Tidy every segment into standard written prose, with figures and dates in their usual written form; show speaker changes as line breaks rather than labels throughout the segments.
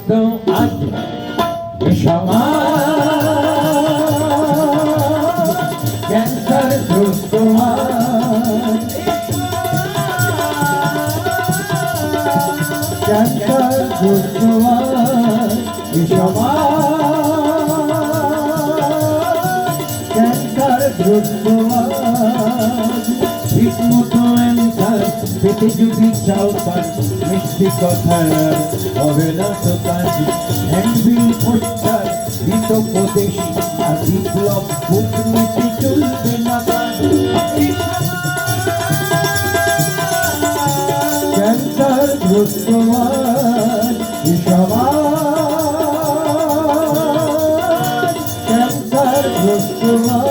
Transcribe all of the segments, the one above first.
দুস্থ আজ এ সমাজ, ক্যান্সার দুস্থ আজ, ক্যান্সার দুস্থ আজ এ সমাজ, ক্যান্সার দুস্থ আজ। ঠিক মতো অ্যান্সার পেতে যদি চাও তার মিষ্টি কথার আর হবে না তো কাজ। হ্যান্ডবিল পোস্টার হিতোপদেশ আর বিপ্লব কূটনীতি চলবে না কাজ। ক্যান্সার গ্রস্ত আজ এ সমাজ, ক্যান্সার গ্রস্ত আজ।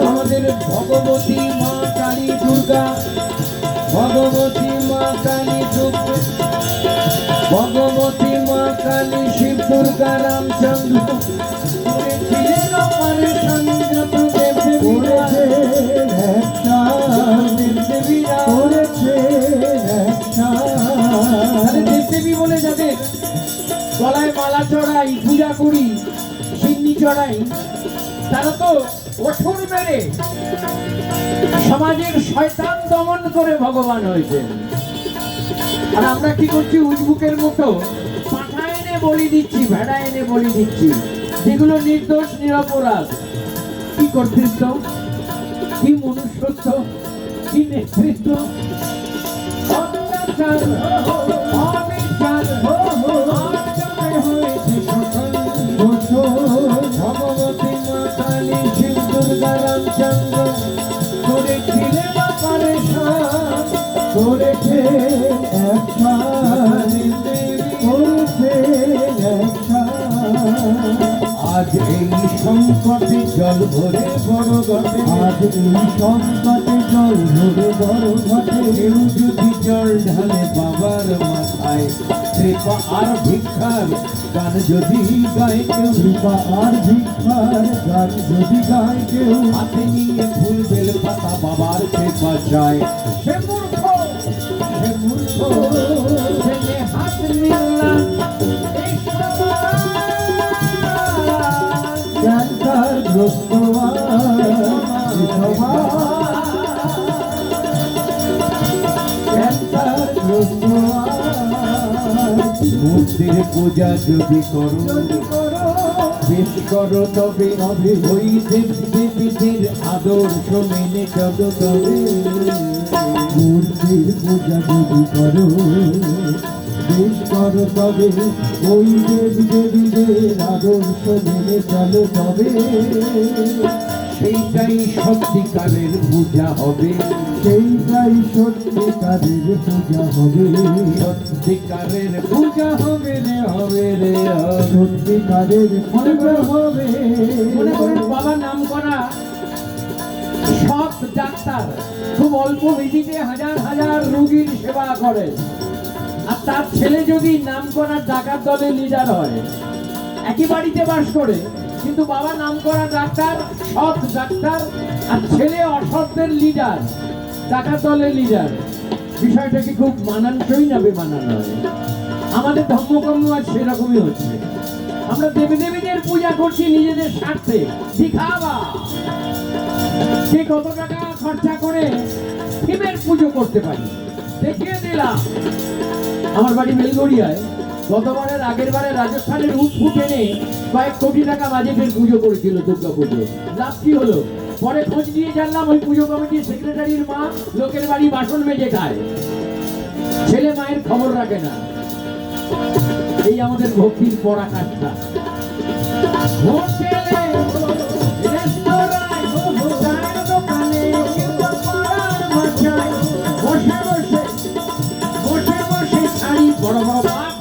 আমাদের ভগবতী মা কালী দুর্গা, ভগবতী মা কালী দুর্গা, ভগবতী মা কালী শিব দুর্গা রামচন্দ্র করেছিলেন অপারেশন। দেবদেবী বলে যাদের গলায় মালা চড়াই, পূজা করি, সিন্নি চড়াই, তারা তো কঠোর মেরে সমাজের শয়তান দমন করে ভগবান হয়েছে। আর আমরা কি করছি? উজবুকের মতো পাঠা এনে বলি দিচ্ছি, ভেড়া এনে বলি দিচ্ছি, যেগুলো নির্দোষ নিরপরাধ। কি কর্তৃত্ব, কি মনুষ্যত্ব, কি নেতৃত্ব! অত্যাচার, অবিচার হয়েছে শোষণ। ভগবতী মা কালী শিব দুর্গা রামচন্দ্র করেছিলেন অপারেশন, করেছে আজ এই সংকটে জল ভরে বড় ঘটে, আজ এই সংকটে জল ভরে বড় ঘটে। কেউ যদি জল ঢালে বাবার মাথায়, কৃপা আর ভিক্ষার গান যদি গায় কেউ, কৃপা আর ভিক্ষার গান যদি গায় কেউ, হাতে নিয়ে ফুল বেল পাতা বাবার কৃপা চায়। সে মূর্খ, সে মূর্খ, সে হাত নিল্লা ক্যান্সার গ্রস্ত ক্যান্সার গ্রস্ত। মূর্তির পূজা যদি করো, বেশ করো তবে ওই দেব দেবীদের আদর্শ মেনে চলো তবে। মূর্তির পূজা যদি করো, বেশ করো তবে ওই দেব দেবীদের আদর্শ মেনে চলো তবে। সেইটাই সত্যিকারের পূজা হবে, সেইটাই সত্যিকারের পূজা হবে, সত্যিকারের পূজা হবে রে, হবে রে, সত্যিকারের পূজা হবে। মনে করেন বাবা নাম করা সৎ ডাক্তার, খুব অল্প ভিজিটে হাজার হাজার রোগীর সেবা করে, আর তার ছেলে যদি নাম করা ডাকাত দলের লিডার হয়, একই বাড়িতে বাস করে, কিন্তু বাবা নাম করা ডাক্তার, সৎ ডাক্তার, আর ছেলে অসৎদের লিডার, ডাকাত দলের লিডার। বিষয়টা কি খুব মানানসই না বেমানান হয়? আমাদের ধর্মকর্ম আজ সেরকমই হচ্ছে। আমরা দেবদেবীদের পূজা করছি নিজেদের স্বার্থে, দিখাবা। সে কত টাকা খরচা করে থিমের পুজো করতে পারি দেখিয়ে দিলাম। আমার বাড়ি বেলগড়িয়ায়, গতবারের আগের বারে রাজস্থানের উৎফুট এনে কয়েক কোটি টাকা বাজেটের পুজো করেছিল দুর্গা পুজো। লাভ কি হলো? পরে খোঁজ নিয়ে জানলাম ওই পুজো কমিটির সেক্রেটারির মা লোকের বাড়ি বাসন মেজে খায়, ছেলে মায়ের খবর রাখে না। এই আমাদের ভক্তির পরাকাষ্ঠা।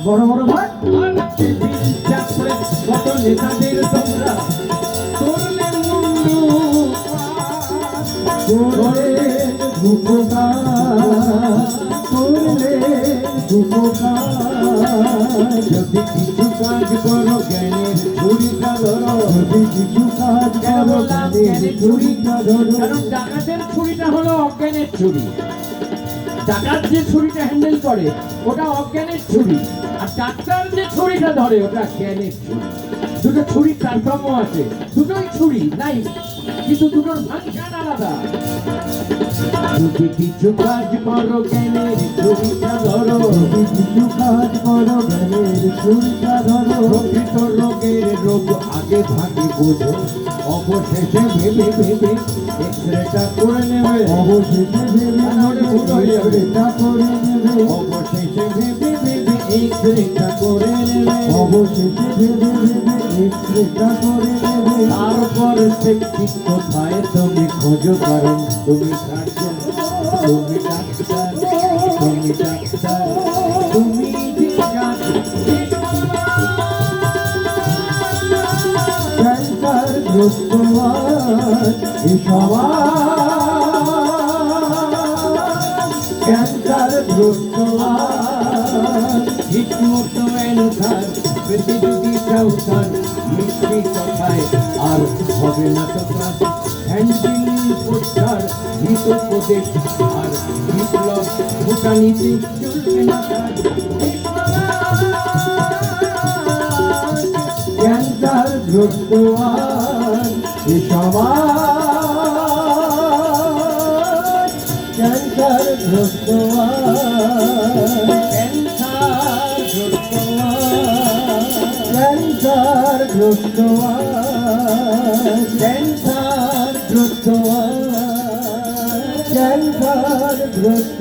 বড় বড় ভাত কত নেতাদের তোমরা তোরলে মুন্ডু উপকার করলে উপকার। যদি কিছু কাজ করো জ্ঞানের ছুরিটা ধরো, যদি কিছু কাজ করো জ্ঞানের ছুরিটা ধরো।
কারণ ডাকাতের ছুরিটা হলো অজ্ঞানের ছুরি, ডাকাত যে ছুরিটা হ্যান্ডেল করে ওটা অজ্ঞানের ছুরি, আর ডাক্তার যে ছুরিটা ধরে ওটা জ্ঞানের ছুরি। দুটো ছুরির তারতম্য আছে, দুটোই ছুরি নাই, কিন্তু দুটোর ফাংশন আলাদা।
যদি কিছু কাজ করো জ্ঞানের ছুরিটা ধরো, যদি কিছু কাজ করো জ্ঞানের ছুরিটা ধরো। প্রকৃত রোগের রোগ আগে ভাগে বোঝো, অবশেষে ভেবে ভেবে এক্সরেটা করে নেবে। অবশেষে ভেবে এক্সরেটা করে নেবে। অবশেষে ভেবে ভেবে এক্সরেটা করে নেবে। অবশেষে ভেবে ভেবে এক্সরেটা করে নেবে। তারপর সেপ্টিক কোথায় তুমি খোঁজো, কারণ তুমি সার্জন, তুমি ডাক্তার, তুমি ডাক্তার, তুমি ক্যান্সার গ্রস্ত এ সমাজ, ক্যান্সার গ্রস্ত ঠিকমতো অ্যান্সার পেতে যদি চাও তার মিষ্টি কথায় আর হবে না তো কাজ। হ্যান্ডবিল পোস্টার হিত উপদেশ আর বিপ্লব ভুটানিতে চলবে না কাজ। ক্যান্সার গ্রস্ত এ সমাজ, ক্যান্সার গ্রস্ত, ক্যান্সার গ্রস্ত, ক্যান্সার গ্রস্ত, ক্যান্সার গ্রস্ত, ক্যান্সার গ্রস্ত।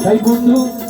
তাই বন্ধু